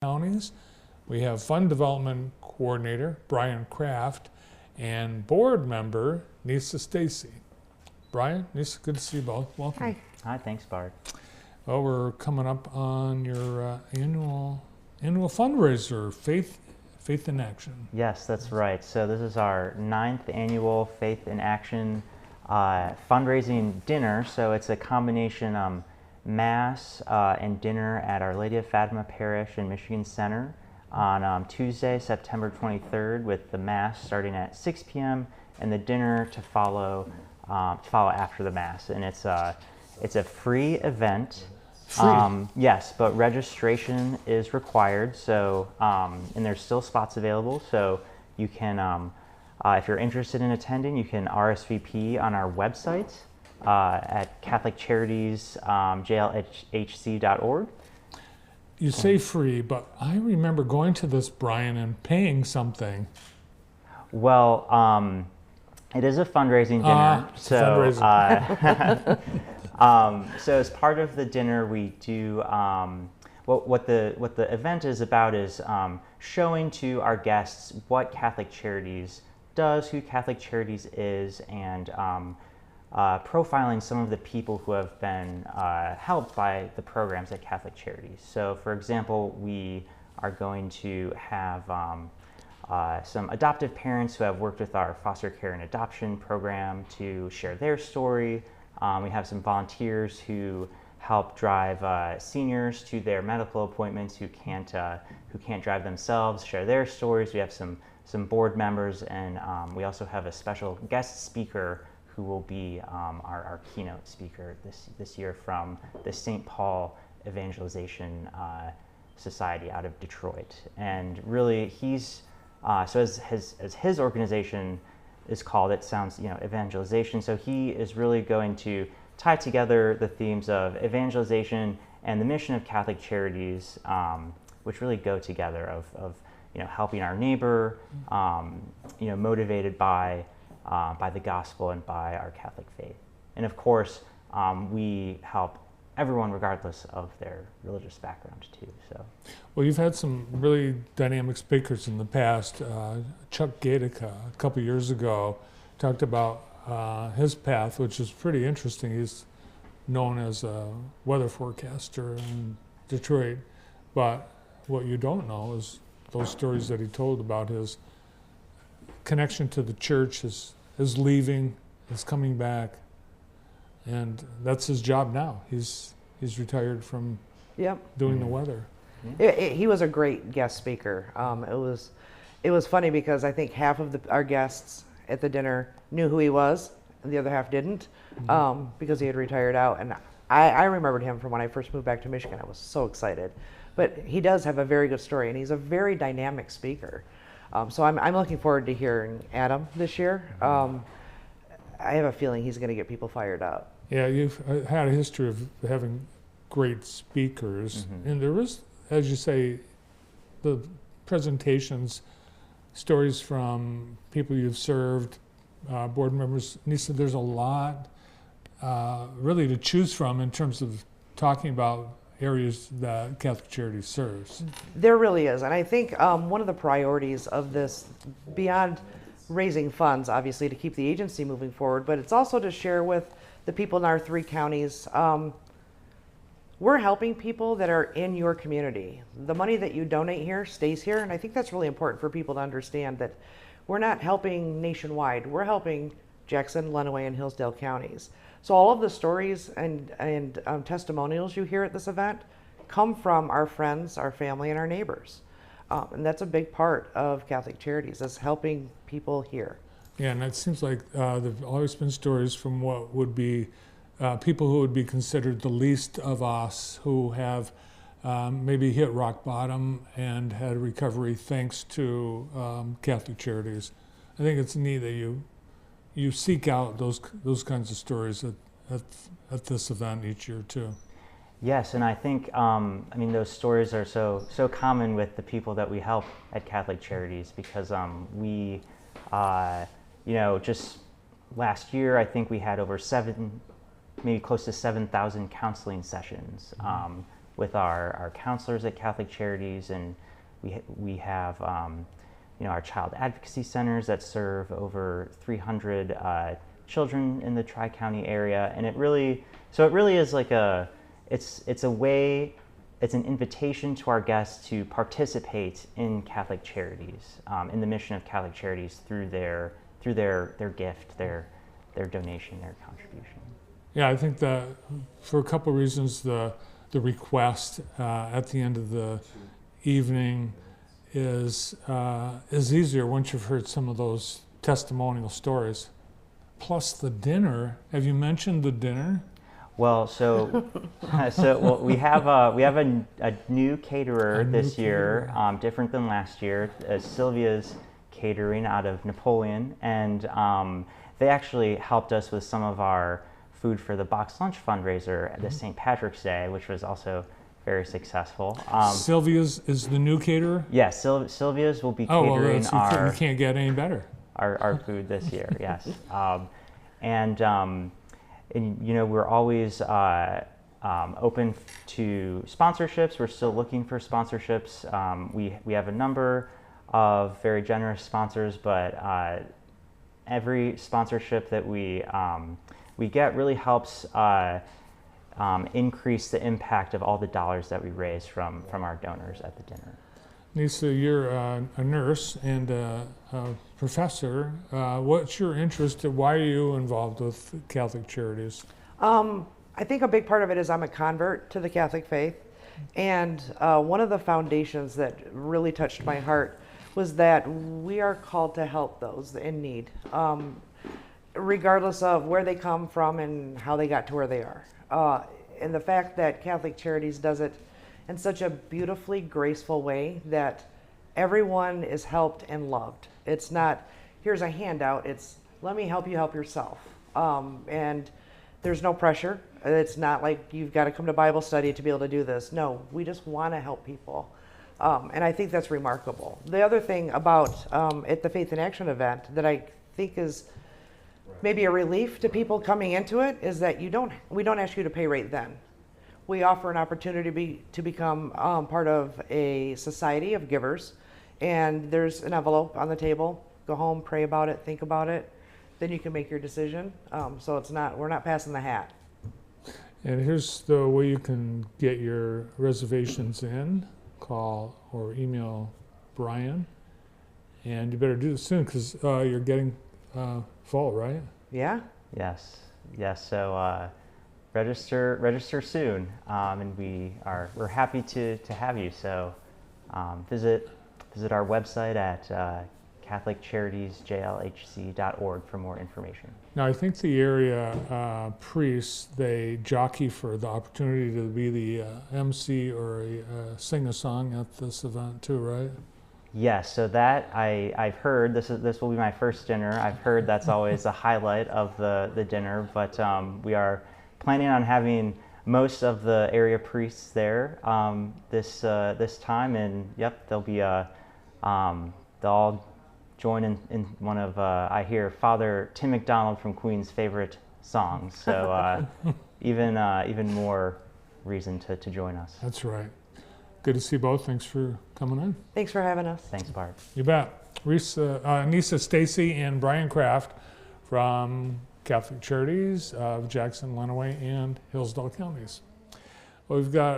counties. We have Fund Development Coordinator Brian Kraft and Board Member Nisa Stacy. Brian, Nisa, good to see you both. Welcome. Hi. Hi, thanks, Bart. Well, we're coming up on your annual fundraiser, Faith in Action. Yes, that's right. So this is our 9th annual Faith in Action fundraising dinner. So it's a combination mass and dinner at Our Lady of Fatima Parish in Michigan Center on Tuesday, September 23rd, with the mass starting at 6 p.m. and the dinner to follow after the mass. And it's a free event. Free? Yes, but registration is required. So and there's still spots available. So you can, if you're interested in attending, you can RSVP on our website at Catholic Charities, jlhc.org. You say free, but I remember going to this, Brian, and paying something. Well, it is a fundraising dinner. So as part of the dinner, we do what the event is about is showing to our guests what Catholic Charities does, who Catholic Charities is, and profiling some of the people who have been helped by the programs at Catholic Charities. So, for example, we are going to have some adoptive parents who have worked with our foster care and adoption program to share their story. We have some volunteers who help drive seniors to their medical appointments who can't drive themselves, share their stories. We have some board members, and we also have a special guest speaker who will be our keynote speaker this year from the St. Paul Evangelization Society out of Detroit. And really, he's so as his organization is called, it sounds, evangelization. So he is really going to tie together the themes of evangelization and the mission of Catholic Charities, which really go together of helping our neighbor, motivated by the gospel and by our Catholic faith. And of course, we help everyone regardless of their religious background too. So, well, you've had some really dynamic speakers in the past. Chuck Gatica, a couple years ago, talked about his path, which is pretty interesting. He's known as a weather forecaster in Detroit, but what you don't know is those stories that he told about his connection to the church, his leaving, his coming back, and that's his job now. He's retired from doing the weather. He was a great guest speaker. It was funny because I think half of our guests at the dinner knew who he was, and the other half didn't, because he had retired out. And I remembered him from when I first moved back to Michigan. I was so excited. But he does have a very good story, and he's a very dynamic speaker. So I'm looking forward to hearing Adam this year. I have a feeling he's going to get people fired up. Yeah, you've had a history of having great speakers, and there is, as you say, the presentations, stories from people you've served, board members. Nisa, there's a lot really to choose from in terms of talking about areas that Catholic Charities serves. There really is, and I think one of the priorities of this, beyond raising funds, obviously, to keep the agency moving forward, but it's also to share with the people in our 3 counties. We're helping people that are in your community. The money that you donate here stays here, and I think that's really important for people to understand that we're not helping nationwide. We're helping Jackson, Lenawee, and Hillsdale counties. So all of the stories and testimonials you hear at this event come from our friends, our family, and our neighbors. And that's a big part of Catholic Charities, is helping people here. Yeah, and it seems like there have always been stories from what would be people who would be considered the least of us, who have maybe hit rock bottom and had recovery thanks to Catholic Charities. I think it's neat that you seek out those kinds of stories at this event each year too. yes, and I think those stories are so common with the people that we help at Catholic Charities, because we just last year I think we had over maybe close to 7,000 counseling sessions with our counselors at Catholic Charities, and we have our child advocacy centers that serve over 300 children in the Tri-County area, and it really is like it's a way. It's an invitation to our guests to participate in Catholic Charities, in the mission of Catholic Charities through their gift, their donation, their contribution. Yeah, I think that for a couple of reasons, the request at the end of the evening is easier once you've heard some of those testimonial stories. Plus the dinner. Have you mentioned the dinner? Well, we have a new caterer this year, different than last year. Sylvia's Catering out of Napoleon, and they actually helped us with some of our food for the box lunch fundraiser at the St. Patrick's Day, which was also very successful. Sylvia's is the new caterer? Yes, Sylvia's will be catering you can't get any better. Our food this year. Yes, and we're always open to sponsorships. We're still looking for sponsorships. We have a number of very generous sponsors, but every sponsorship that we get really helps increase the impact of all the dollars that we raise from our donors at the dinner. Lisa, you're a nurse and a professor. What's your interest? Why are you involved with Catholic Charities? I think a big part of it is I'm a convert to the Catholic faith. And one of the foundations that really touched my heart was that we are called to help those in need, regardless of where they come from and how they got to where they are. And the fact that Catholic Charities does it in such a beautifully graceful way that everyone is helped and loved. It's not, here's a handout, it's let me help you help yourself. And there's no pressure. It's not like you've got to come to Bible study to be able to do this. No, we just want to help people. And I think that's remarkable. The other thing about at the Faith in Action event that I think is maybe a relief to people coming into it is that we don't ask you to pay right then. We offer an opportunity to become part of a society of givers, and there's an envelope on the table. Go home, pray about it, think about it, then you can make your decision. So we're not passing the hat. And here's the way you can get your reservations in. Call or email Brian, and you better do this soon because you're getting full, right? Yeah. Yes. So register soon, and we're happy to have you. So visit our website at CatholicCharitiesJLHC.org for more information. Now, I think the area priests, they jockey for the opportunity to be the MC or sing a song at this event too, right? Yes, so that I've heard, this will be my first dinner. I've heard that's always a highlight of the dinner, but we are planning on having most of the area priests there this time, and yep, they'll all join in one of, I hear, Father Tim McDonald from Queen's favorite songs. So even more reason to join us. That's right. Good to see you both. Thanks for coming in. Thanks for having us. Thanks, Bart. You bet. Nisa Stacy and Brian Kraft from Catholic Charities of Jackson, Lenawee, and Hillsdale counties. Well, we've got